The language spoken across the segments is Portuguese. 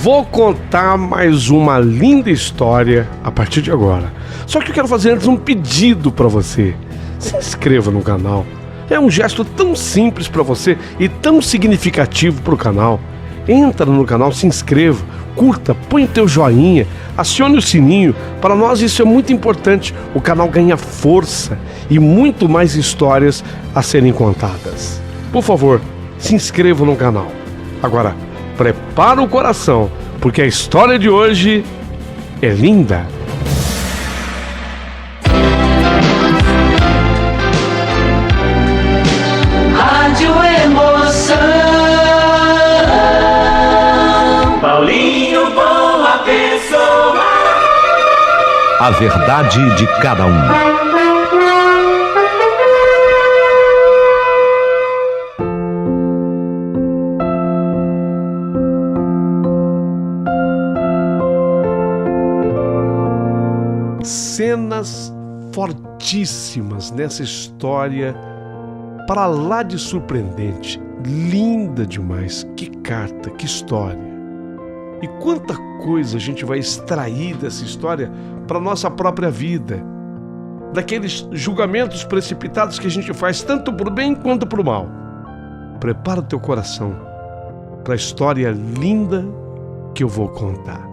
Vou contar mais uma linda história a partir de agora. Só que eu quero fazer antes um pedido para você. Se inscreva no canal. É um gesto tão simples para você e tão significativo para o canal. Entra no canal, se inscreva, curta, põe o teu joinha, acione o sininho. Para nós isso é muito importante. O canal ganha força e muito mais histórias a serem contadas. Por favor, se inscreva no canal. Agora, prepara o coração, porque a história de hoje é linda. Rádio Emoção. Paulinho, boa pessoa. A verdade de cada um. Cenas fortíssimas nessa história, para lá de surpreendente, linda demais. Que carta, que história. E quanta coisa a gente vai extrair dessa história para nossa própria vida, daqueles julgamentos precipitados que a gente faz tanto para o bem quanto para o mal. Prepara o teu coração para a história linda que eu vou contar.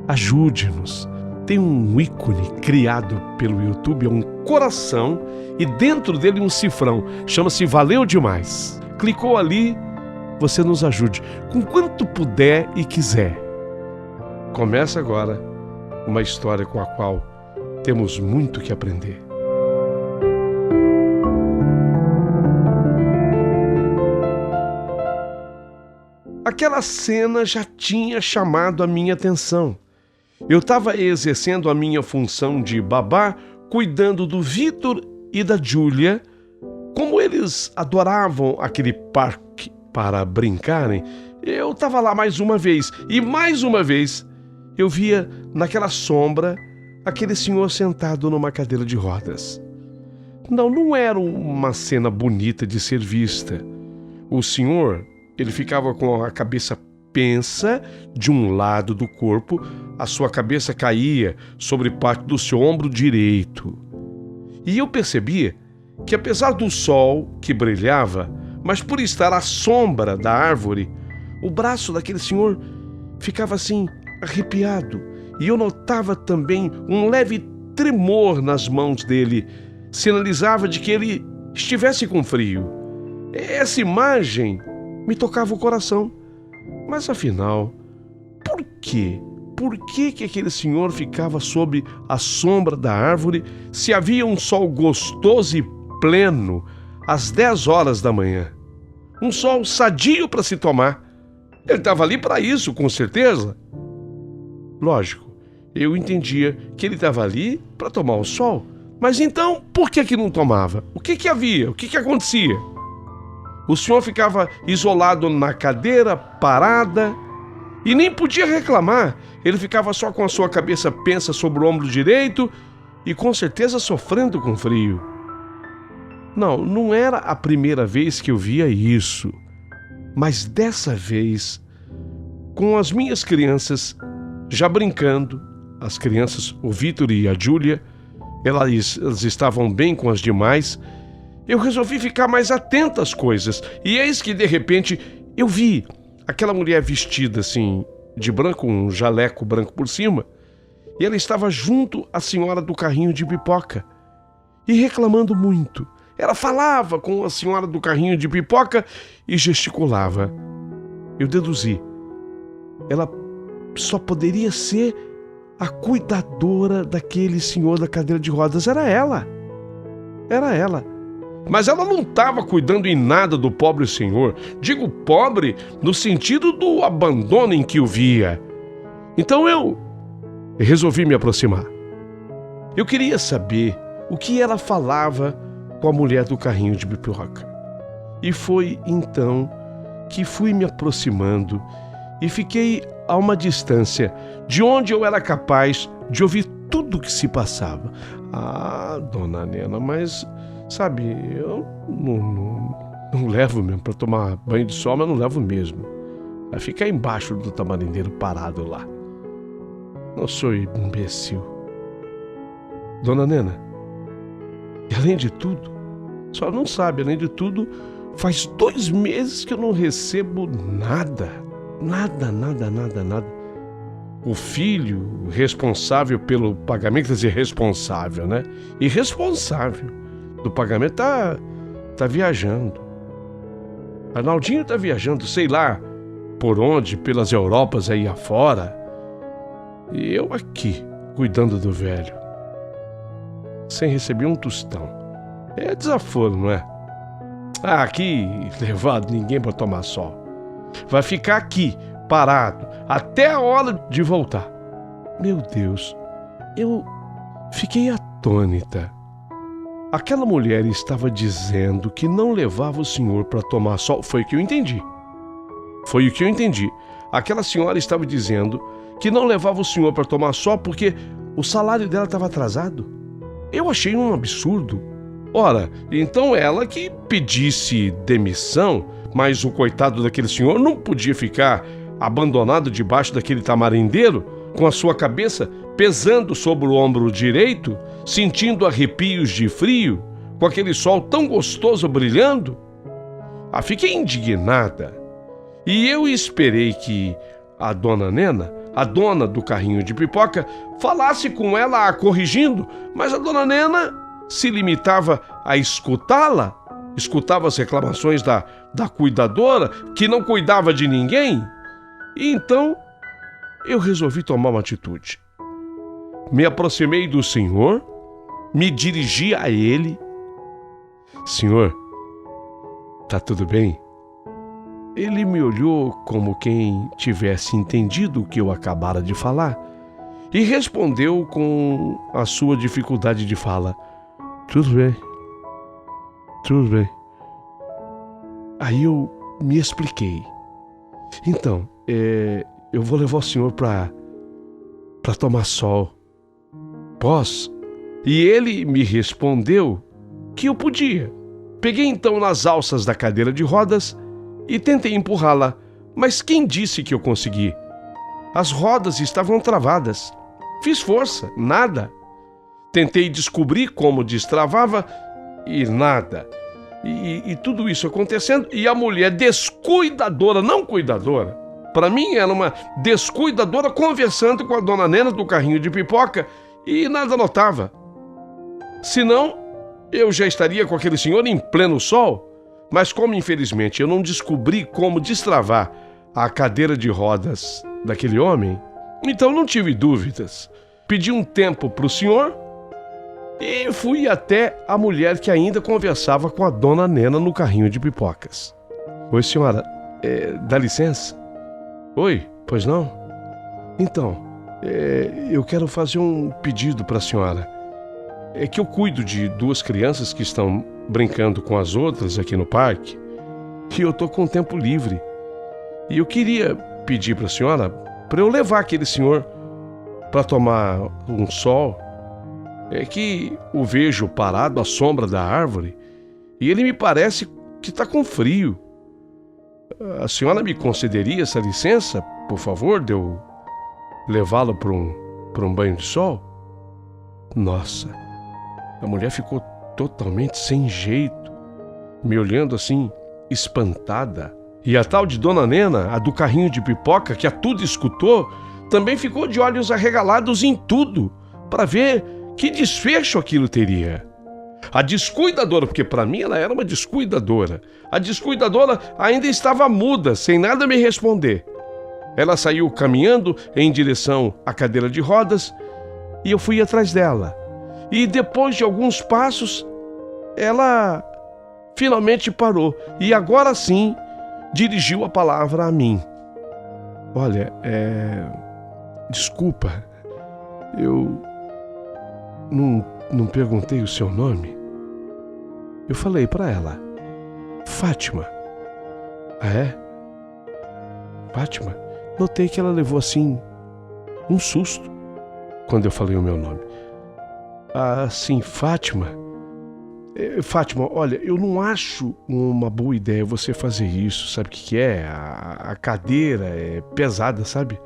Ajude-nos. Tem um ícone criado pelo YouTube, é um coração, e dentro dele um cifrão, chama-se Valeu Demais. Clicou ali, você nos ajude, com quanto puder e quiser. Começa agora uma história com a qual temos muito que aprender. Aquela cena já tinha chamado a minha atenção. Eu estava exercendo a minha função de babá, cuidando do Vitor e da Júlia. Como eles adoravam aquele parque para brincarem, eu estava lá mais uma vez. E mais uma vez eu via naquela sombra aquele senhor sentado numa cadeira de rodas. Não era uma cena bonita de ser vista. O senhor, ele ficava com a cabeça pensa de um lado do corpo, a sua cabeça caía sobre parte do seu ombro direito. E eu percebia que, apesar do sol que brilhava, mas por estar à sombra da árvore, o braço daquele senhor ficava assim, arrepiado. E eu notava também um leve tremor nas mãos dele, sinalizava de que ele estivesse com frio. Essa imagem me tocava o coração. Mas afinal, por quê? Por que aquele senhor ficava sob a sombra da árvore se havia um sol gostoso e pleno às 10 horas da manhã? Um sol sadio para se tomar. Ele estava ali para isso, com certeza. Lógico, eu entendia que ele estava ali para tomar o sol. Mas então, por que não tomava? O que havia? O que acontecia? O senhor ficava isolado na cadeira, parada, e nem podia reclamar. Ele ficava só com a sua cabeça pensa sobre o ombro direito e com certeza sofrendo com frio. Não era a primeira vez que eu via isso, mas dessa vez, com as minhas crianças já brincando, as crianças, o Vitor e a Júlia, elas estavam bem com as demais. Eu resolvi ficar mais atento às coisas. E eis que, de repente, eu vi aquela mulher vestida assim, de branco, um jaleco branco por cima. E ela estava junto à senhora do carrinho de pipoca. E reclamando muito. Ela falava com a senhora do carrinho de pipoca e gesticulava. Eu deduzi. Ela só poderia ser a cuidadora daquele senhor da cadeira de rodas. Era ela. Era ela. Mas ela não estava cuidando em nada do pobre senhor. Digo pobre no sentido do abandono em que o via. Então eu resolvi me aproximar. Eu queria saber o que ela falava com a mulher do carrinho de pipoca. E foi então que fui me aproximando e fiquei a uma distância de onde eu era capaz de ouvir tudo o que se passava. Ah, dona Nena, mas... sabe, eu não levo mesmo para tomar banho de sol, mas não levo mesmo. Vai ficar embaixo do tamarindeiro parado lá. Não sou imbecil. Dona Nena, e além de tudo, só não sabe, além de tudo, faz 2 meses que eu não recebo nada. Nada. O filho responsável pelo pagamento, quer dizer, responsável, né? Irresponsável do pagamento tá viajando. Arnaldinho tá viajando, sei lá por onde, pelas Europas aí afora. E eu aqui, cuidando do velho, sem receber um tostão. É desaforo, não é? Aqui, levado ninguém para tomar sol. Vai ficar aqui, parado, até a hora de voltar. Meu Deus, eu fiquei atônita. Aquela mulher estava dizendo que não levava o senhor para tomar sol. Foi o que eu entendi. Aquela senhora estava dizendo que não levava o senhor para tomar sol porque o salário dela estava atrasado. Eu achei um absurdo. Ora, então ela que pedisse demissão, mas o coitado daquele senhor não podia ficar abandonado debaixo daquele tamarindeiro, com a sua cabeça pesando sobre o ombro direito, sentindo arrepios de frio, com aquele sol tão gostoso brilhando. Fiquei indignada. E eu esperei que a dona Nena, a dona do carrinho de pipoca, falasse com ela a corrigindo, mas a dona Nena se limitava a escutá-la, escutava as reclamações da cuidadora, que não cuidava de ninguém. E então eu resolvi tomar uma atitude. Me aproximei do senhor, me dirigi a ele. Senhor, tá tudo bem? Ele me olhou como quem tivesse entendido o que eu acabara de falar e respondeu com a sua dificuldade de fala: tudo bem. Aí eu me expliquei. Então, eu vou levar o senhor para tomar sol. Posso? E ele me respondeu que eu podia. Peguei então nas alças da cadeira de rodas e tentei empurrá-la, mas quem disse que eu consegui? As rodas estavam travadas. Fiz força, nada. Tentei descobrir como destravava e nada. E tudo isso acontecendo, e a mulher descuidadora, não cuidadora, para mim era uma descuidadora conversando com a dona Nena do carrinho de pipoca e nada notava. Senão, eu já estaria com aquele senhor em pleno sol. Mas como infelizmente eu não descobri como destravar a cadeira de rodas daquele homem, então não tive dúvidas. Pedi um tempo para o senhor e fui até a mulher que ainda conversava com a dona Nena no carrinho de pipocas. Oi, senhora, dá licença? Oi, pois não? Então, eu quero fazer um pedido para a senhora. É que eu cuido de 2 crianças que estão brincando com as outras aqui no parque e eu tô com tempo livre. E eu queria pedir para a senhora para eu levar aquele senhor para tomar um sol. É que o vejo parado à sombra da árvore e ele me parece que está com frio. A senhora me concederia essa licença, por favor, de eu levá-lo para um banho de sol? Nossa, a mulher ficou totalmente sem jeito, me olhando assim, espantada. E a tal de dona Nena, a do carrinho de pipoca, que a tudo escutou, também ficou de olhos arregalados em tudo, para ver que desfecho aquilo teria. A descuidadora, porque para mim ela era uma descuidadora, a descuidadora ainda estava muda, sem nada me responder. Ela saiu caminhando em direção à cadeira de rodas e eu fui atrás dela. E depois de alguns passos, ela finalmente parou e agora sim dirigiu a palavra a mim. Olha, desculpa, eu não perguntei o seu nome. Eu falei para ela, Fátima. Ah, é? Fátima? Notei que ela levou assim um susto quando eu falei o meu nome. Ah, sim, Fátima. Fátima, olha, eu não acho uma boa ideia você fazer isso, sabe o que é? A cadeira é pesada, sabe?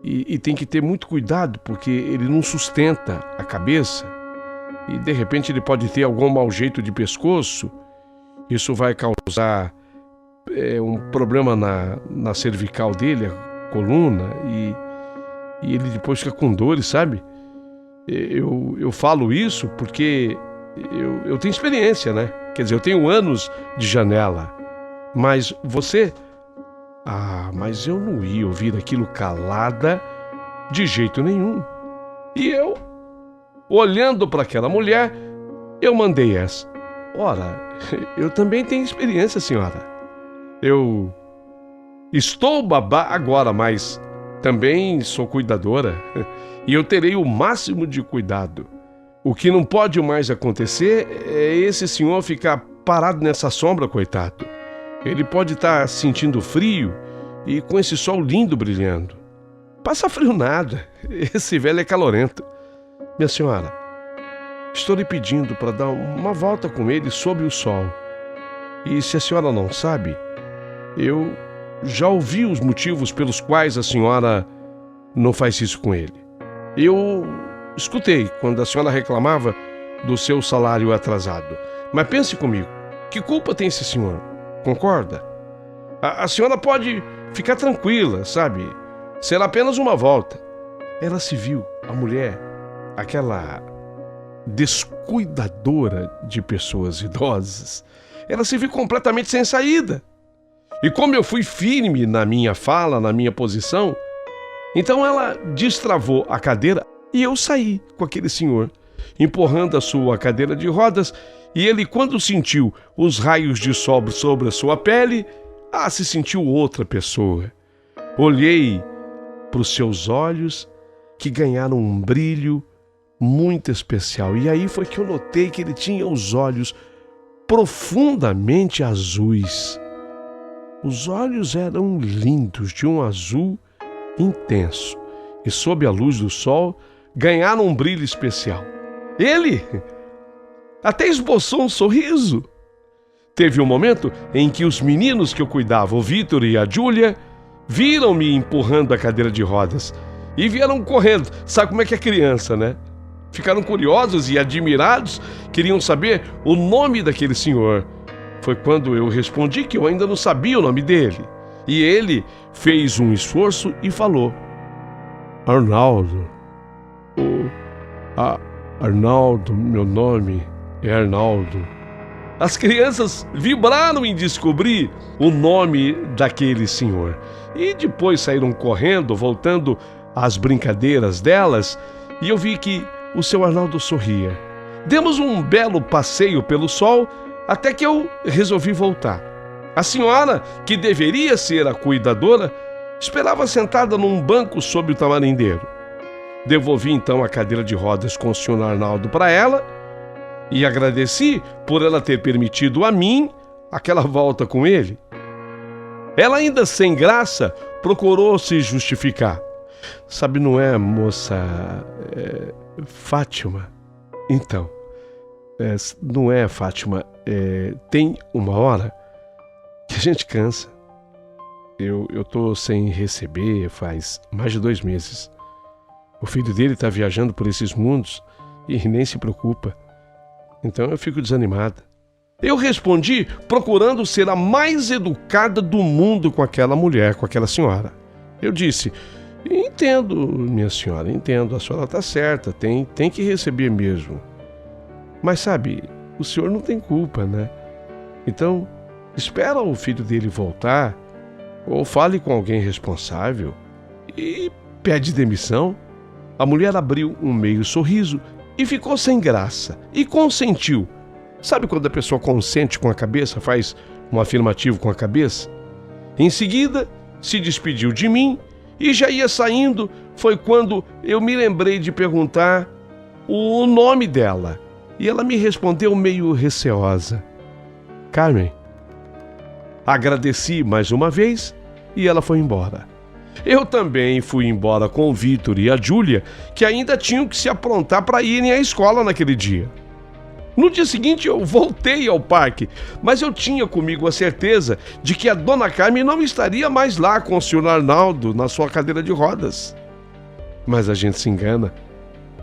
E tem que ter muito cuidado, porque ele não sustenta a cabeça e de repente ele pode ter algum mau jeito de pescoço. Isso vai causar um problema na cervical dele, a coluna, e ele depois fica com dores, sabe? Eu falo isso porque eu tenho experiência, né? Quer dizer, eu tenho anos de janela. Mas você... mas eu não ia ouvir aquilo calada de jeito nenhum. E eu, olhando para aquela mulher, eu mandei essa. Ora, eu também tenho experiência, senhora. Eu estou babá agora, mas também sou cuidadora. E eu terei o máximo de cuidado. O que não pode mais acontecer é esse senhor ficar parado nessa sombra, coitado. Ele pode estar sentindo frio e com esse sol lindo brilhando. Passa frio nada, esse velho é calorento. Minha senhora, estou lhe pedindo para dar uma volta com ele sob o sol. E se a senhora não sabe, eu já ouvi os motivos pelos quais a senhora não faz isso com ele. Eu escutei quando a senhora reclamava do seu salário atrasado. Mas pense comigo, que culpa tem esse senhor? Concorda? A senhora pode ficar tranquila, sabe? Será apenas uma volta. Ela se viu, a mulher, aquela descuidadora de pessoas idosas, ela se viu completamente sem saída. E como eu fui firme na minha fala, na minha posição, então ela destravou a cadeira e eu saí com aquele senhor, empurrando a sua cadeira de rodas, e ele, quando sentiu os raios de sol sobre a sua pele, se sentiu outra pessoa. Olhei para os seus olhos, que ganharam um brilho muito especial. E aí foi que eu notei que ele tinha os olhos profundamente azuis. Os olhos eram lindos, de um azul intenso. E sob a luz do sol, ganharam um brilho especial. Ele até esboçou um sorriso. Teve um momento em que os meninos que eu cuidava, o Vitor e a Júlia, viram-me empurrando a cadeira de rodas e vieram correndo. Sabe como é que é criança, né? Ficaram curiosos e admirados, queriam saber o nome daquele senhor. Foi quando eu respondi que eu ainda não sabia o nome dele. E ele fez um esforço e falou: Arnaldo. Arnaldo, meu nome é Arnaldo. As crianças vibraram em descobrir o nome daquele senhor. E depois saíram correndo, voltando às brincadeiras delas, e eu vi que o seu Arnaldo sorria. Demos um belo passeio pelo sol, até que eu resolvi voltar. A senhora, que deveria ser a cuidadora, esperava sentada num banco sob o tamarindeiro. Devolvi então a cadeira de rodas com o senhor Arnaldo para ela e agradeci por ela ter permitido a mim aquela volta com ele. Ela, ainda sem graça, procurou se justificar. Sabe, não é, moça Fátima? Então, não é, Fátima. Tem uma hora que a gente cansa. Eu tô sem receber faz mais de 2 meses. O filho dele está viajando por esses mundos e nem se preocupa. Então eu fico desanimada. Eu respondi procurando ser a mais educada do mundo com aquela mulher, com aquela senhora. Eu disse: entendo, minha senhora, entendo, a senhora está certa, tem que receber mesmo. Mas sabe, o senhor não tem culpa, né? Então, espera o filho dele voltar, ou fale com alguém responsável e pede demissão. A mulher abriu um meio sorriso e ficou sem graça e consentiu. Sabe quando a pessoa consente com a cabeça, faz um afirmativo com a cabeça? Em seguida, se despediu de mim e já ia saindo. Foi quando eu me lembrei de perguntar o nome dela. E ela me respondeu meio receosa: Carmen. Agradeci mais uma vez e ela foi embora. Eu também fui embora com o Vitor e a Júlia, que ainda tinham que se aprontar para irem à escola naquele dia. No dia seguinte eu voltei ao parque, mas eu tinha comigo a certeza de que a dona Carmen não estaria mais lá com o senhor Arnaldo na sua cadeira de rodas. Mas a gente se engana.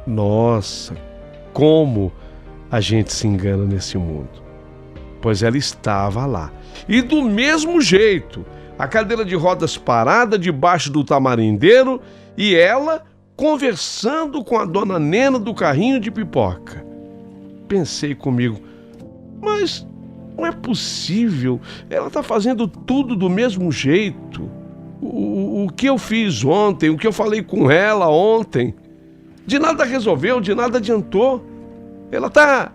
Nossa, como a gente se engana nesse mundo. Pois ela estava lá. E do mesmo jeito, a cadeira de rodas parada debaixo do tamarindeiro e ela conversando com a dona Nena do carrinho de pipoca. Pensei comigo, mas não é possível, ela está fazendo tudo do mesmo jeito. O que eu fiz ontem, o que eu falei com ela ontem, de nada resolveu, de nada adiantou. Ela tá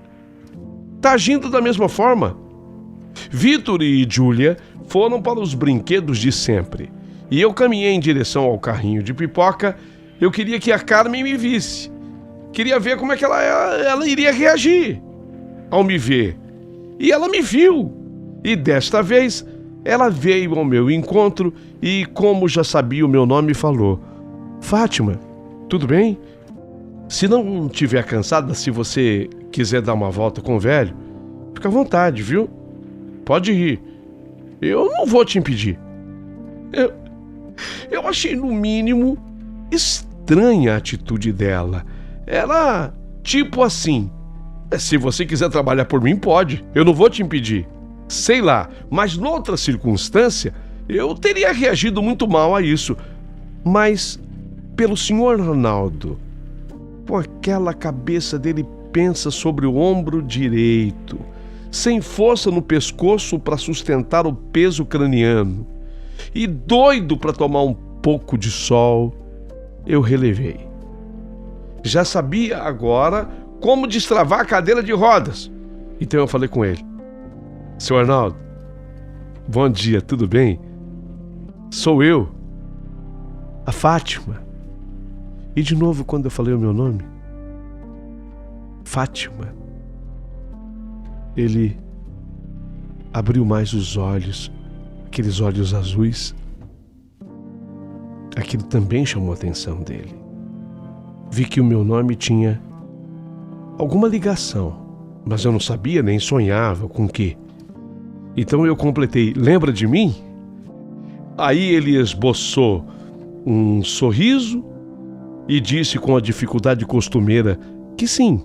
agindo da mesma forma. Vitor e Júlia foram para os brinquedos de sempre e eu caminhei em direção ao carrinho de pipoca. Eu queria que a Carmen me visse. Queria ver como é que ela iria reagir ao me ver. E ela me viu. E desta vez, ela veio ao meu encontro e, como já sabia o meu nome, falou: Fátima, tudo bem? Se não estiver cansada, se você quiser dar uma volta com o velho, fica à vontade, viu? Pode ir. Eu não vou te impedir. Eu achei, no mínimo, estranha a atitude dela. Ela, tipo assim, se você quiser trabalhar por mim, pode. Eu não vou te impedir. Sei lá, mas noutra circunstância, eu teria reagido muito mal a isso. Mas, pelo senhor Arnaldo, com aquela cabeça dele pensa sobre o ombro direito, sem força no pescoço para sustentar o peso craniano, e doido para tomar um pouco de sol, eu relevei. Já sabia agora como destravar a cadeira de rodas. Então eu falei com ele: Seu Arnaldo, bom dia, tudo bem? Sou eu, a Fátima. E de novo, quando eu falei o meu nome, Fátima, ele abriu mais os olhos, aqueles olhos azuis. Aquilo também chamou a atenção dele. Vi que o meu nome tinha alguma ligação, mas eu não sabia nem sonhava com o quê. Então eu completei: lembra de mim? Aí ele esboçou um sorriso e disse com a dificuldade costumeira que sim.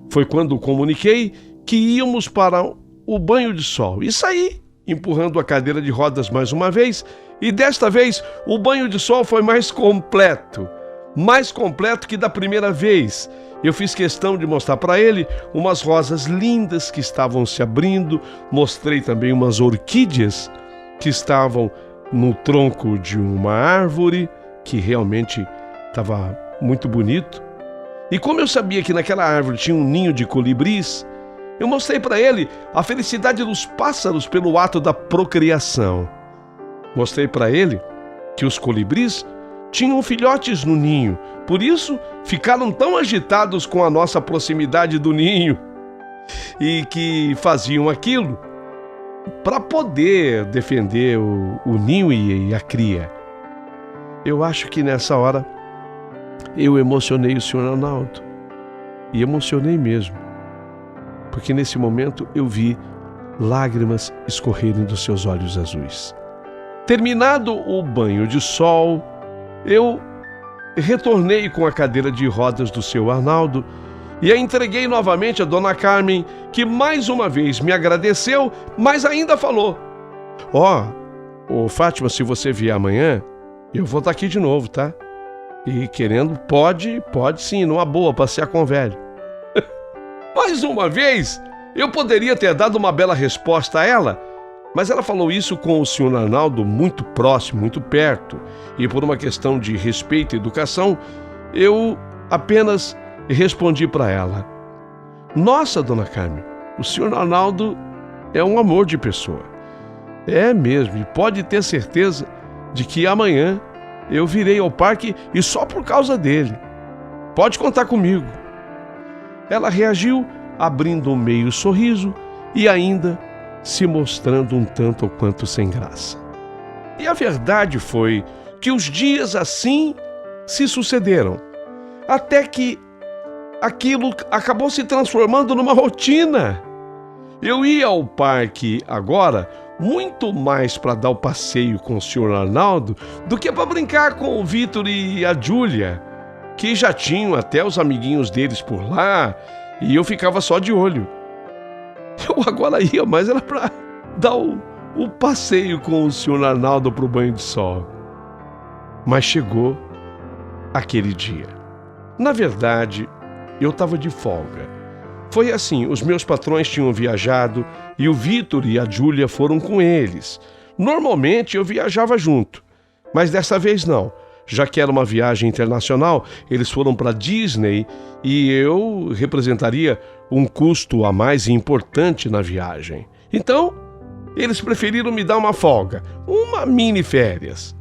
Foi quando comuniquei que íamos para o banho de sol e saí, empurrando a cadeira de rodas mais uma vez, e desta vez o banho de sol foi mais completo que da primeira vez. Eu fiz questão de mostrar para ele umas rosas lindas que estavam se abrindo, mostrei também umas orquídeas que estavam no tronco de uma árvore, que realmente estava muito bonito. E como eu sabia que naquela árvore tinha um ninho de colibris, eu mostrei para ele a felicidade dos pássaros pelo ato da procriação. Mostrei para ele que os colibris tinham filhotes no ninho, por isso ficaram tão agitados com a nossa proximidade do ninho e que faziam aquilo para poder defender o ninho e a cria. Eu acho que nessa hora eu emocionei o senhor Arnaldo, e emocionei mesmo, porque nesse momento eu vi lágrimas escorrerem dos seus olhos azuis. Terminado o banho de sol, eu retornei com a cadeira de rodas do seu Arnaldo e a entreguei novamente a dona Carmen, que mais uma vez me agradeceu, mas ainda falou: Ô Fátima, se você vier amanhã, eu vou estar aqui de novo, tá? E querendo, pode sim, numa boa, passear com o velho. Mais uma vez, eu poderia ter dado uma bela resposta a ela, mas ela falou isso com o senhor Arnaldo muito próximo, muito perto, e por uma questão de respeito e educação, eu apenas respondi para ela: Nossa, dona Carmen, o senhor Arnaldo é um amor de pessoa. É mesmo, e pode ter certeza de que amanhã eu virei ao parque e só por causa dele. Pode contar comigo. Ela reagiu, abrindo um meio sorriso e ainda se mostrando um tanto ou quanto sem graça. E a verdade foi que os dias assim se sucederam, até que aquilo acabou se transformando numa rotina. Eu ia ao parque agora muito mais para dar o passeio com o Sr. Arnaldo do que para brincar com o Vitor e a Júlia, que já tinham até os amiguinhos deles por lá, e eu ficava só de olho. Eu agora ia mais era para dar o passeio com o Sr. Arnaldo para o banho de sol. Mas chegou aquele dia. Na verdade, eu estava de folga. Foi assim, os meus patrões tinham viajado e o Vitor e a Júlia foram com eles. Normalmente eu viajava junto, mas dessa vez não. Já que era uma viagem internacional, eles foram para Disney e eu representaria um custo a mais importante na viagem. Então, eles preferiram me dar uma folga, uma mini férias.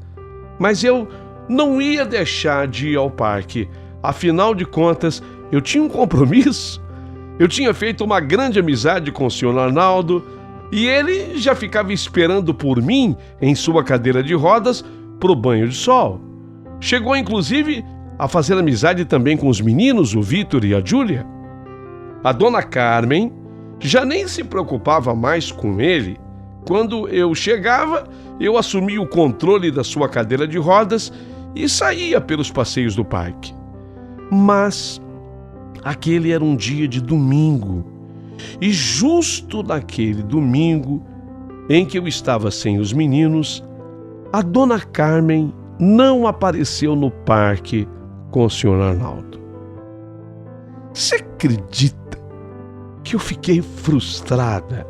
Mas eu não ia deixar de ir ao parque. Afinal de contas, eu tinha um compromisso. Eu tinha feito uma grande amizade com o Sr. Arnaldo e ele já ficava esperando por mim em sua cadeira de rodas para o banho de sol. Chegou, inclusive, a fazer amizade também com os meninos, o Vitor e a Júlia. A dona Carmen já nem se preocupava mais com ele. Quando eu chegava, eu assumia o controle da sua cadeira de rodas e saía pelos passeios do parque. Mas aquele era um dia de domingo, e justo naquele domingo em que eu estava sem os meninos, a dona Carmen não apareceu no parque com o Sr. Arnaldo. Você acredita que eu fiquei frustrada?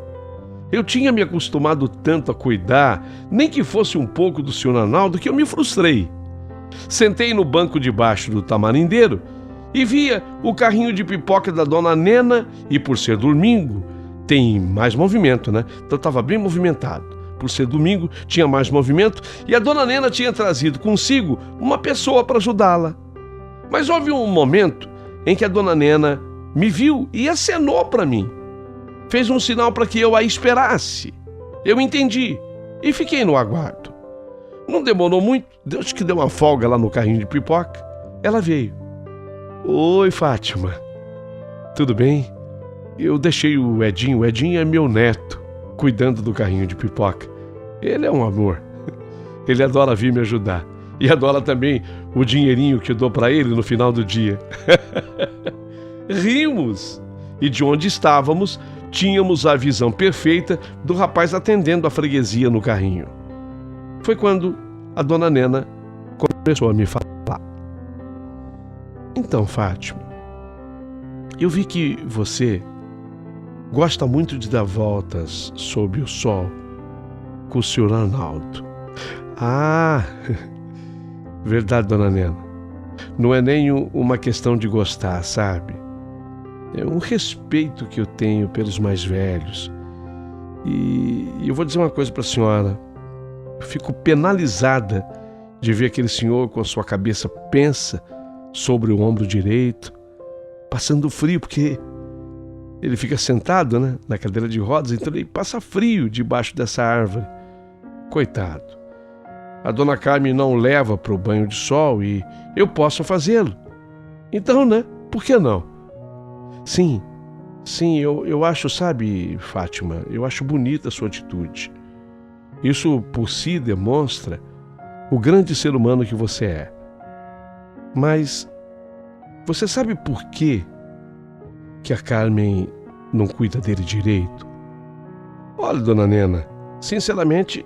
Eu tinha me acostumado tanto a cuidar, nem que fosse um pouco do Sr. Arnaldo, que eu me frustrei. Sentei no banco debaixo do tamarindeiro e via o carrinho de pipoca da dona Nena, e por ser domingo, tem mais movimento, né? Então estava bem movimentado. Por ser domingo, tinha mais movimento e a dona Nena tinha trazido consigo uma pessoa para ajudá-la. Mas houve um momento em que a dona Nena me viu e acenou para mim. Fez um sinal para que eu a esperasse. Eu entendi e fiquei no aguardo. Não demorou muito, Deus que deu uma folga lá no carrinho de pipoca. Ela veio. Oi, Fátima. Tudo bem? Eu deixei o Edinho é meu neto, cuidando do carrinho de pipoca. Ele é um amor. Ele adora vir me ajudar. E adora também o dinheirinho que eu dou para ele no final do dia. Rimos. E de onde estávamos, tínhamos a visão perfeita do rapaz atendendo a freguesia no carrinho. Foi quando a dona Nena começou a me falar. Então, Fátima, eu vi que você gosta muito de dar voltas sob o sol com o Sr. Arnaldo. Ah, verdade, dona Nena. Não é nem uma questão de gostar, sabe? É um respeito que eu tenho pelos mais velhos. E eu vou dizer uma coisa para a senhora. Eu fico penalizada de ver aquele senhor com a sua cabeça pensa sobre o ombro direito, passando frio, porque ele fica sentado, né, na cadeira de rodas, então ele passa frio debaixo dessa árvore. Coitado. A dona Carmen não leva para o banho de sol e eu posso fazê-lo. Então, né, por que não? Sim, eu acho, sabe, Fátima, eu acho bonita a sua atitude. Isso por si demonstra o grande ser humano que você é. Mas você sabe por quê que a Carmen não cuida dele direito? Olha, dona Nena, sinceramente,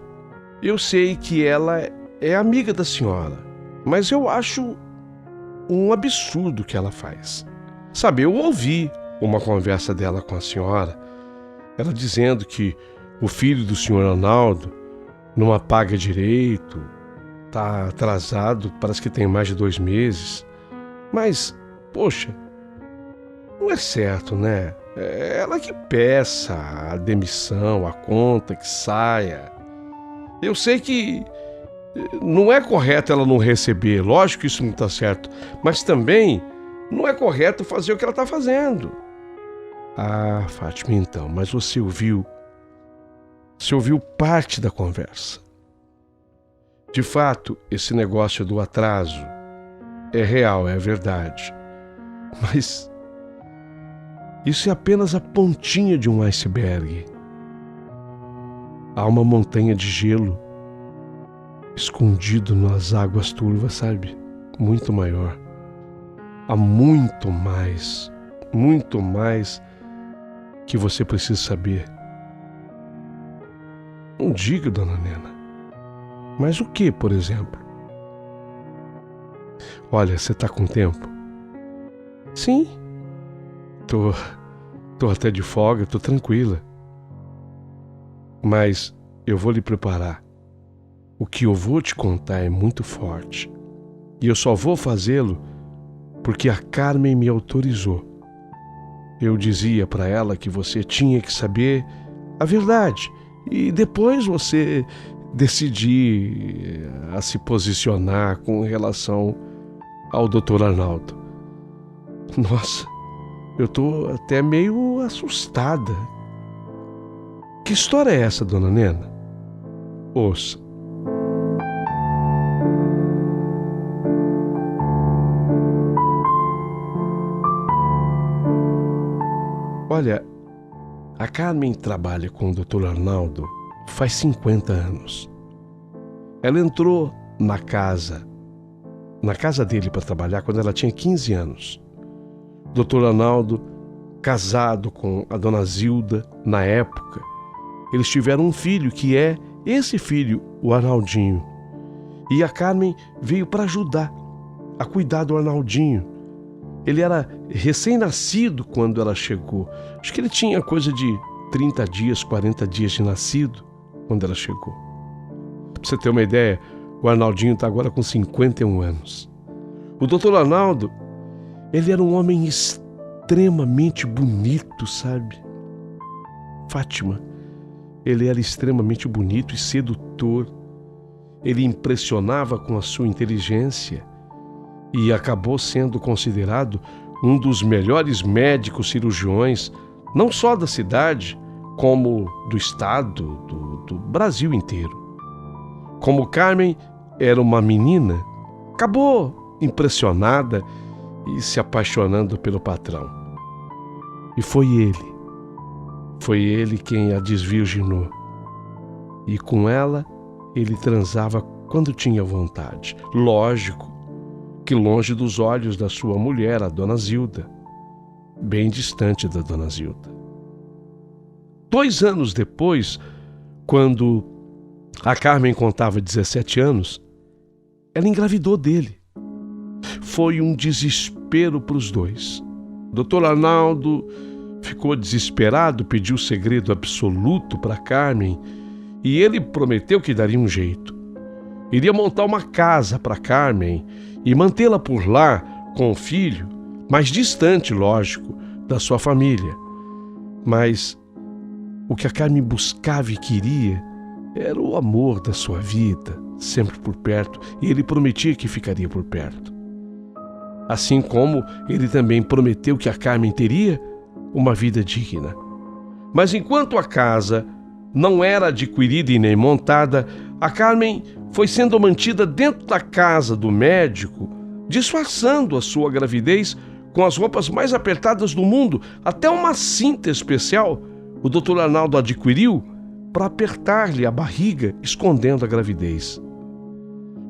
eu sei que ela é amiga da senhora, mas eu acho um absurdo o que ela faz. Sabe, eu ouvi uma conversa dela com a senhora, ela dizendo que o filho do Sr. Arnaldo não a paga direito, está atrasado, parece que tem mais de 2 meses. Mas, poxa, não é certo, né? É ela que peça a demissão, a conta que saia. Eu sei que não é correto ela não receber, lógico que isso não está certo, mas também não é correto fazer o que ela está fazendo. Ah, Fátima, então, mas você ouviu parte da conversa. De fato, esse negócio do atraso é real, é verdade. Mas Isso é apenas a pontinha de um iceberg. Há uma montanha de gelo escondido nas águas turvas, sabe? Muito maior. Há muito mais que você precisa saber. Não diga, dona Nena. Mas o que, por exemplo? Olha, você está com tempo? Sim. Tô até de folga, tô tranquila. Mas eu vou lhe preparar. O que eu vou te contar é muito forte. E eu só vou fazê-lo porque a Carmen me autorizou. Eu dizia para ela que você tinha que saber a verdade e depois você decidir a se posicionar com relação ao Dr. Arnaldo. Nossa, eu tô até meio assustada. Que história é essa, dona Nena? Ouça. Olha, a Carmen trabalha com o Dr. Arnaldo faz 50 anos. Ela entrou na casa dele para trabalhar quando ela tinha 15 anos. Dr. Arnaldo, casado com a dona Zilda, na época, eles tiveram um filho, que é esse filho, o Arnaldinho. E a Carmen veio para ajudar a cuidar do Arnaldinho. Ele era recém-nascido quando ela chegou. Acho que ele tinha coisa de 30 dias, 40 dias de nascido quando ela chegou. Pra você ter uma ideia, o Arnaldinho está agora com 51 anos. O Dr. Arnaldo, ele era um homem extremamente bonito, sabe? Fátima, ele era extremamente bonito e sedutor. Ele impressionava com a sua inteligência e acabou sendo considerado um dos melhores médicos cirurgiões, não só da cidade, como do estado, do Brasil inteiro. Como Carmen era uma menina, acabou impressionada e se apaixonando pelo patrão. E foi ele quem a desvirginou. E com ela, ele transava quando tinha vontade. Lógico que longe dos olhos da sua mulher, a dona Zilda, bem distante da dona Zilda. 2 anos depois, quando a Carmen contava 17 anos, ela engravidou dele. Foi um desespero para os dois. Dr. Arnaldo ficou desesperado, pediu segredo absoluto para Carmen e ele prometeu que daria um jeito. Iria montar uma casa para Carmen e mantê-la por lá com o filho, mais distante, lógico, da sua família. Mas o que a Carmen buscava e queria era o amor da sua vida, sempre por perto, e ele prometia que ficaria por perto. Assim como ele também prometeu que a Carmen teria uma vida digna. Mas enquanto a casa não era adquirida e nem montada, a Carmen foi sendo mantida dentro da casa do médico, disfarçando a sua gravidez com as roupas mais apertadas do mundo. Até uma cinta especial o Dr. Arnaldo adquiriu para apertar-lhe a barriga, escondendo a gravidez.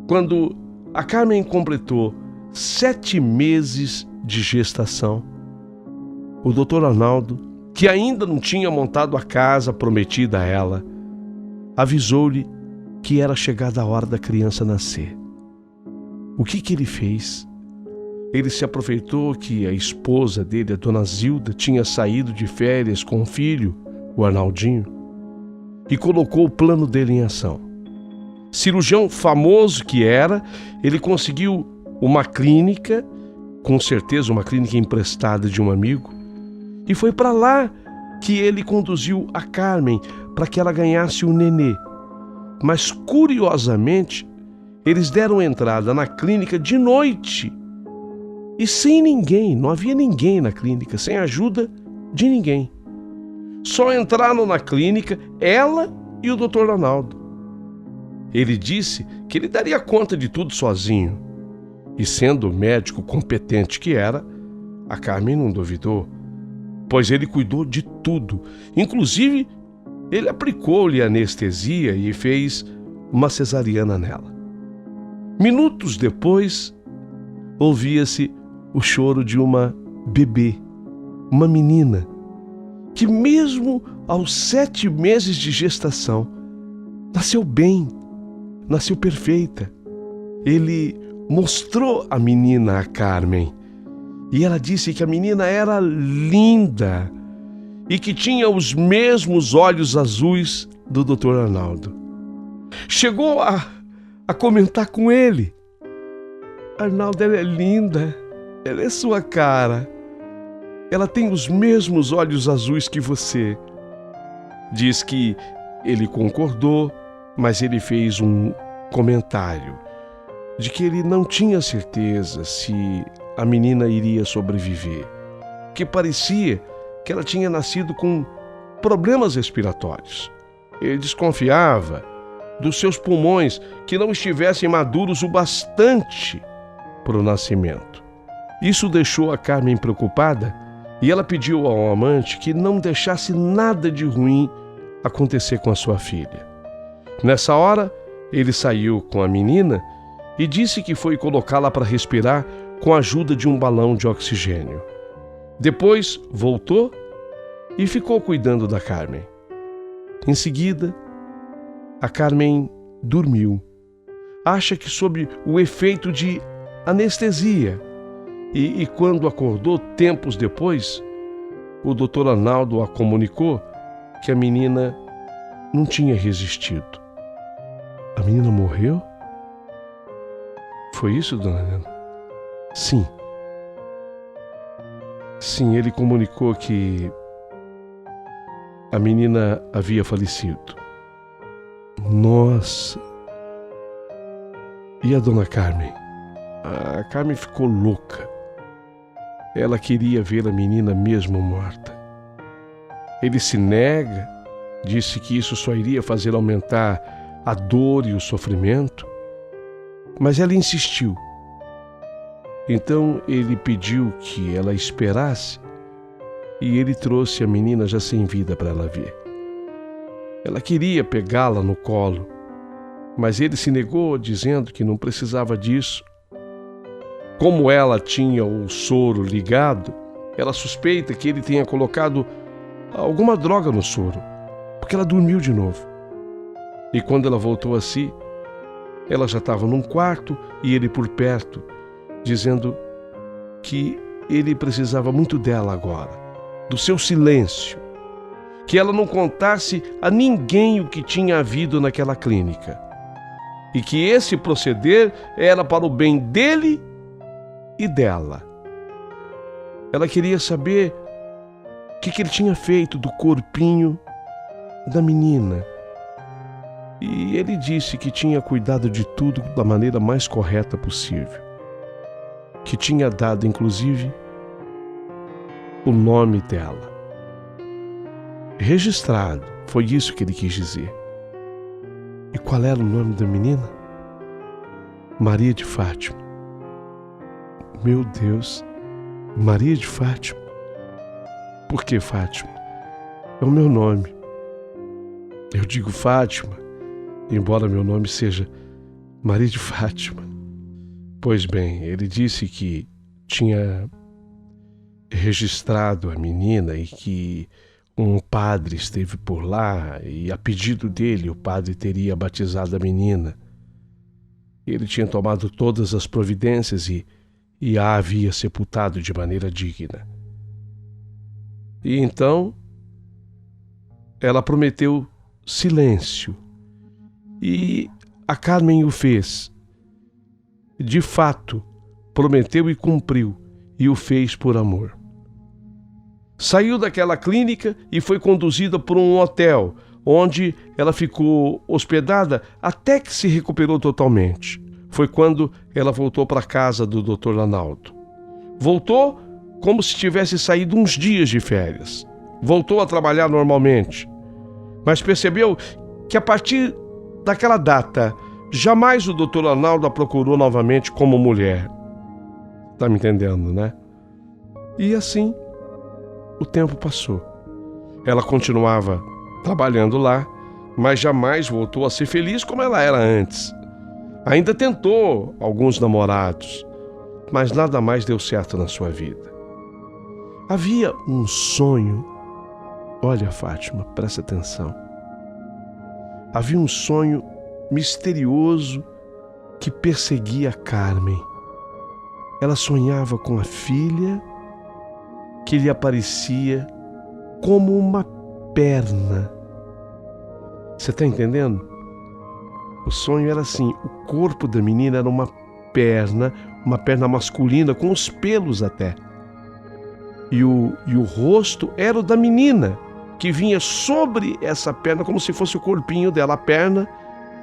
Quando a Carmen completou 7 meses de gestação, o Dr. Arnaldo, que ainda não tinha montado a casa prometida a ela, avisou-lhe que era chegada a hora da criança nascer. O que ele fez? Ele se aproveitou que a esposa dele, a dona Zilda, tinha saído de férias com o filho, o Arnaldinho, e colocou o plano dele em ação. Cirurgião famoso que era, ele conseguiu uma clínica, com certeza uma clínica emprestada de um amigo, e foi para lá que ele conduziu a Carmen para que ela ganhasse o nenê. Mas, curiosamente, eles deram entrada na clínica de noite e sem ninguém, não havia ninguém na clínica, sem ajuda de ninguém. Só entraram na clínica ela e o Dr. Arnaldo. Ele disse que ele daria conta de tudo sozinho. E sendo o médico competente que era, a Carmen não duvidou. pois ele cuidou de tudo. Inclusive, ele aplicou-lhe anestesia e fez uma cesariana nela. Minutos depois, ouvia-se o choro de uma bebê, uma menina, que mesmo aos 7 meses de gestação, nasceu bem, nasceu perfeita. Ele mostrou a menina a Carmen e ela disse que a menina era linda e que tinha os mesmos olhos azuis do Dr. Arnaldo. Chegou a comentar com ele: Arnaldo, ela é linda, ela é sua cara. Ela tem os mesmos olhos azuis que você. Diz que ele concordou, mas ele fez um comentário de que ele não tinha certeza se a menina iria sobreviver, que parecia que ela tinha nascido com problemas respiratórios. Ele desconfiava dos seus pulmões que não estivessem maduros o bastante para o nascimento. Isso deixou a Carmen preocupada e ela pediu ao amante que não deixasse nada de ruim acontecer com a sua filha. Nessa hora, ele saiu com a menina e disse que foi colocá-la para respirar com a ajuda de um balão de oxigênio. Depois voltou e ficou cuidando da Carmen. Em seguida, a Carmen dormiu. Acha que sob o efeito de anestesia. E quando acordou tempos depois, o Dr. Arnaldo a comunicou que a menina não tinha resistido. A menina morreu? Foi isso, dona Helena? Sim. Sim, ele comunicou que a menina havia falecido. Nossa! E a dona Carmen? A Carmen ficou louca. Ela queria ver a menina mesmo morta. Ele se nega, disse que isso só iria fazer aumentar a dor e o sofrimento, mas ela insistiu. Então ele pediu que ela esperasse e ele trouxe a menina já sem vida para ela ver. Ela queria pegá-la no colo, mas ele se negou, dizendo que não precisava disso. Como ela tinha o soro ligado, ela suspeita que ele tenha colocado alguma droga no soro, porque ela dormiu de novo. E quando ela voltou a si, ela já estava num quarto e ele por perto, dizendo que ele precisava muito dela agora, do seu silêncio, que ela não contasse a ninguém o que tinha havido naquela clínica, e que esse proceder era para o bem dele e dela. Ela queria saber o que ele tinha feito do corpinho da menina. E ele disse que tinha cuidado de tudo da maneira mais correta possível. Que tinha dado, inclusive, o nome dela. Registrado, foi isso que ele quis dizer. E qual era o nome da menina? Maria de Fátima. Meu Deus, Maria de Fátima. Por que Fátima? É o meu nome. Eu digo Fátima, embora meu nome seja Maria de Fátima. Pois bem, ele disse que tinha registrado a menina e que um padre esteve por lá e, a pedido dele, o padre teria batizado a menina. Ele tinha tomado todas as providências e a havia sepultado de maneira digna. E então ela prometeu silêncio e a Carmen o fez. De fato, prometeu e cumpriu, e o fez por amor. Saiu daquela clínica e foi conduzida por um hotel, onde ela ficou hospedada até que se recuperou totalmente. Foi quando ela voltou para a casa do Dr. Arnaldo. Voltou como se tivesse saído uns dias de férias. Voltou a trabalhar normalmente, mas percebeu que a partir daquela data, jamais o Dr. Arnaldo a procurou novamente como mulher. Tá me entendendo, né? E assim, O tempo passou. Ela continuava trabalhando lá, mas jamais voltou a ser feliz como ela era antes. Ainda tentou alguns namorados, mas nada mais deu certo na sua vida. Havia um sonho. Olha, Fátima, presta atenção. Havia um sonho misterioso que perseguia Carmen. Ela sonhava com a filha que lhe aparecia como uma perna. Você está entendendo? O sonho era assim: o corpo da menina era uma perna masculina, com os pelos até. E o rosto era o da menina, que vinha sobre essa perna como se fosse o corpinho dela. A perna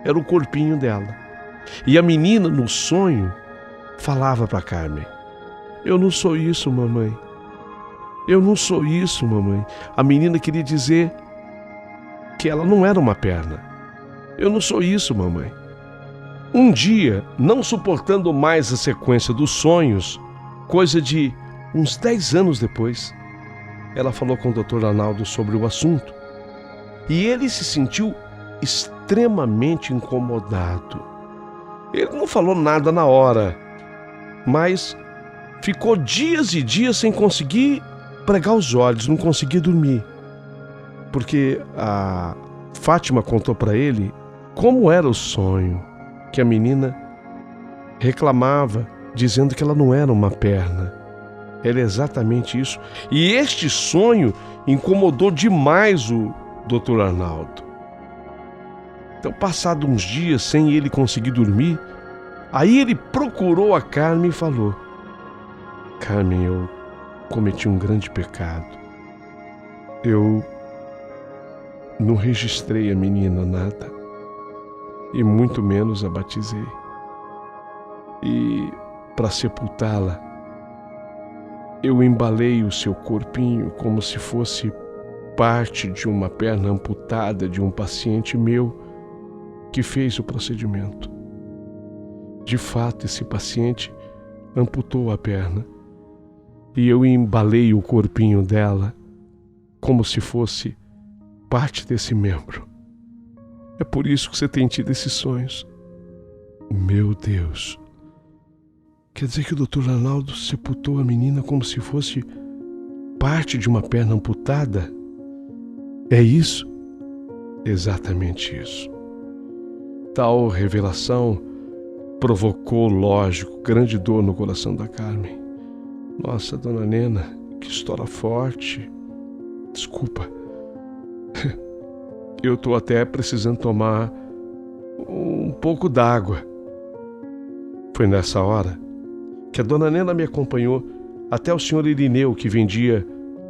era o corpinho dela. E a menina, no sonho, falava para Carmen: eu não sou isso, mamãe. Eu não sou isso, mamãe. A menina queria dizer que ela não era uma perna. Eu não sou isso, mamãe. Um dia, não suportando mais a sequência dos sonhos, coisa de uns 10 anos depois, ela falou com o Dr. Arnaldo sobre o assunto. E ele se sentiu extremamente incomodado. Ele não falou nada na hora, mas ficou dias e dias sem conseguir pregar os olhos, não conseguia dormir. Porque a Fátima contou para ele como era o sonho, que a menina reclamava, dizendo que ela não era uma perna. Era exatamente isso. E este sonho incomodou demais o Dr. Arnaldo. Então, passado uns dias sem ele conseguir dormir, aí ele procurou a Carmen e falou: Carmen, eu cometi um grande pecado. Eu não registrei a menina nada, e muito menos a batizei. E para sepultá-la, eu embalei o seu corpinho como se fosse parte de uma perna amputada de um paciente meu que fez o procedimento. De fato, esse paciente amputou a perna e eu embalei o corpinho dela como se fosse parte desse membro. É por isso que você tem tido esses sonhos. Meu Deus! Quer dizer que o Dr. Arnaldo sepultou a menina como se fosse parte de uma perna amputada? É isso? Exatamente isso. Tal revelação provocou, lógico, grande dor no coração da Carmen. Nossa, dona Nena, que história forte. Desculpa. Eu estou até precisando tomar um pouco d'água. Foi nessa hora que a dona Nena me acompanhou até o senhor Irineu, que vendia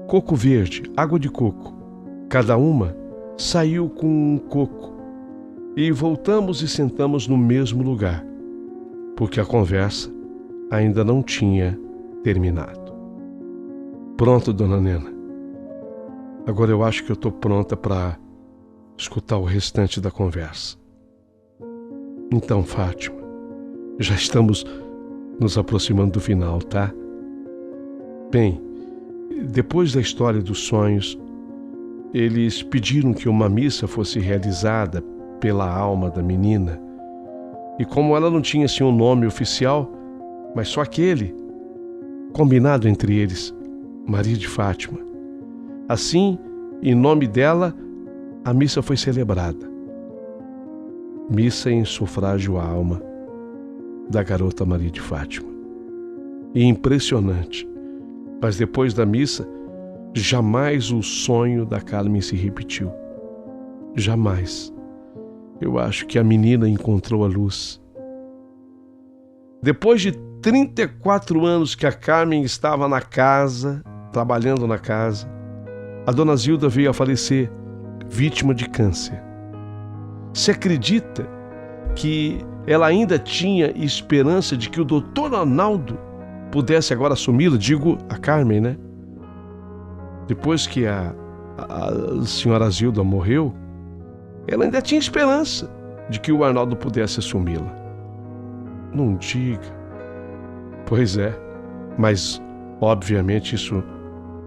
coco verde, água de coco. Cada uma saiu com um coco e voltamos e sentamos no mesmo lugar, porque a conversa ainda não tinha terminado. Pronto, dona Nena. Agora eu acho que eu estou pronta para escutar o restante da conversa. Então, Fátima, já estamos nos aproximando do final, tá? Bem, depois da história dos sonhos, eles pediram que uma missa fosse realizada pela alma da menina. E como ela não tinha assim um nome oficial, mas só aquele, combinado entre eles, Maria de Fátima. Assim, em nome dela, a missa foi celebrada. Missa em sufrágio à alma da garota Maria de Fátima. E impressionante, mas depois da missa, jamais o sonho da Carmen se repetiu. Jamais. Eu acho que a menina encontrou a luz. Depois de 34 anos que a Carmen estava na casa, trabalhando na casa, a dona Zilda veio a falecer, vítima de câncer. Se acredita que ela ainda tinha esperança de que o Dr. Arnaldo pudesse agora assumi-la? Digo, a Carmen, né? Depois que a senhora Zilda morreu, ela ainda tinha esperança de que o Arnaldo pudesse assumi-la. Não diga. Pois é, mas obviamente isso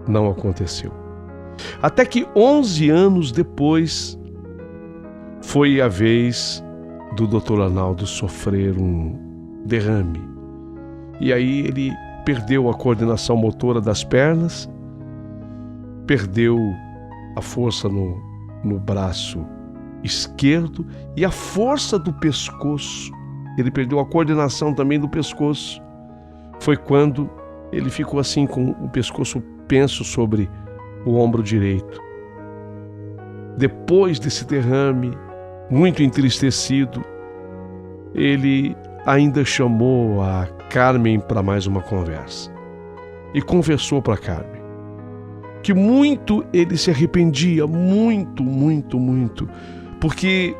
não aconteceu. Até que 11 anos depois, foi a vez do Dr. Arnaldo sofrer um derrame. E aí ele perdeu a coordenação motora das pernas, perdeu a força no braço esquerdo e a força do pescoço. Ele perdeu a coordenação também do pescoço. Foi quando ele ficou assim com o pescoço penso sobre o ombro direito. Depois desse derrame, muito entristecido, ele ainda chamou a Carmen para mais uma conversa. E conversou para Carmen que muito ele se arrependia, muito, porque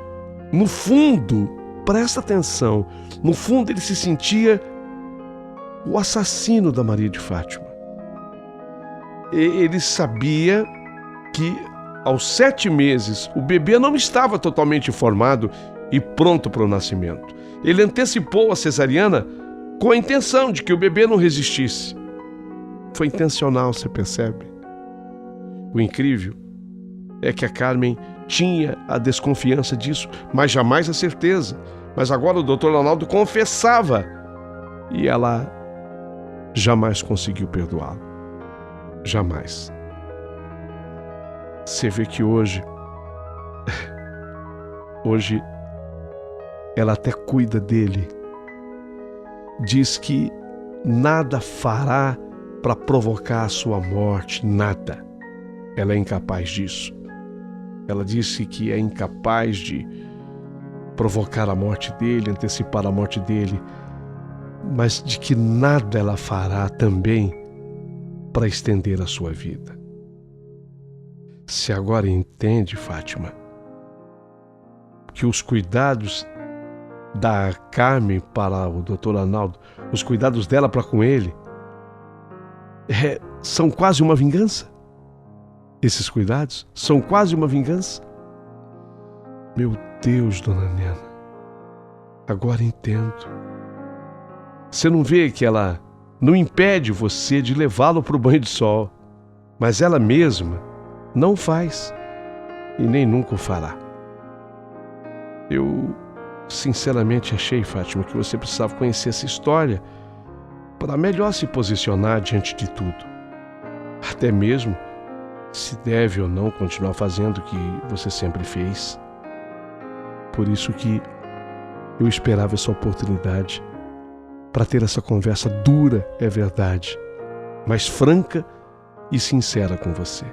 no fundo, presta atenção, no fundo ele se sentia o assassino da Maria de Fátima. Ele sabia que aos 7 meses o bebê não estava totalmente formado e pronto para o nascimento. Ele antecipou a cesariana com a intenção de que o bebê não resistisse. Foi intencional, você percebe? O incrível é que a Carmen tinha a desconfiança disso, mas jamais a certeza. Mas agora o Dr. Arnaldo confessava e ela jamais conseguiu perdoá-lo. Jamais. Você vê que hoje ela até cuida dele. Diz que nada fará para provocar a sua morte, nada. Ela é incapaz disso. Ela disse que é incapaz de provocar a morte dele, antecipar a morte dele, mas de que nada ela fará também para estender a sua vida. Você agora entende, Fátima, que os cuidados da Carmen para o Dr. Arnaldo, os cuidados dela para com ele, são quase uma vingança? Esses cuidados são quase uma vingança? Meu Deus, dona Nena, agora entendo. Você não vê que ela não impede você de levá-lo para o banho de sol, mas ela mesma não faz e nem nunca o fará. Eu sinceramente achei, Fátima, que você precisava conhecer essa história para melhor se posicionar diante de tudo. Até mesmo se deve ou não continuar fazendo o que você sempre fez. Por isso que eu esperava essa oportunidade para ter essa conversa dura, é verdade, mas franca e sincera com você.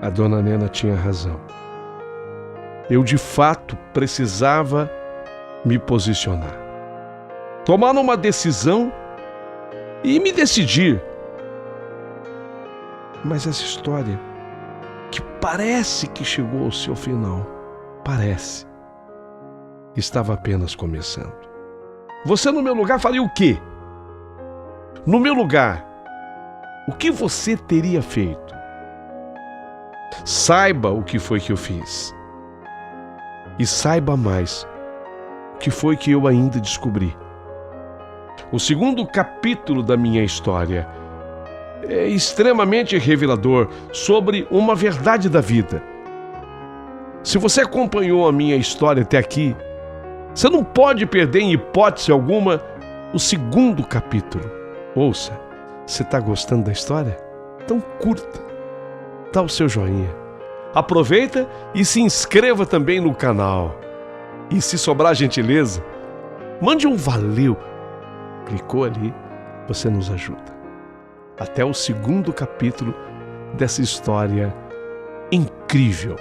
A dona Nena tinha razão. Eu de fato precisava me posicionar, tomar uma decisão e me decidir. Mas essa história, que parece que chegou ao seu final, estava apenas começando. Você no meu lugar faria o quê? No meu lugar, o que você teria feito? Saiba o que foi que eu fiz. E saiba mais o que foi que eu ainda descobri. O segundo capítulo da minha história é extremamente revelador sobre uma verdade da vida. Se você acompanhou a minha história até aqui, você não pode perder em hipótese alguma o segundo capítulo. Ouça, você está gostando da história? Então curta, dá o seu joinha, aproveita e se inscreva também no canal. E se sobrar gentileza, mande um valeu. Clicou ali, você nos ajuda. Até o segundo capítulo dessa história incrível.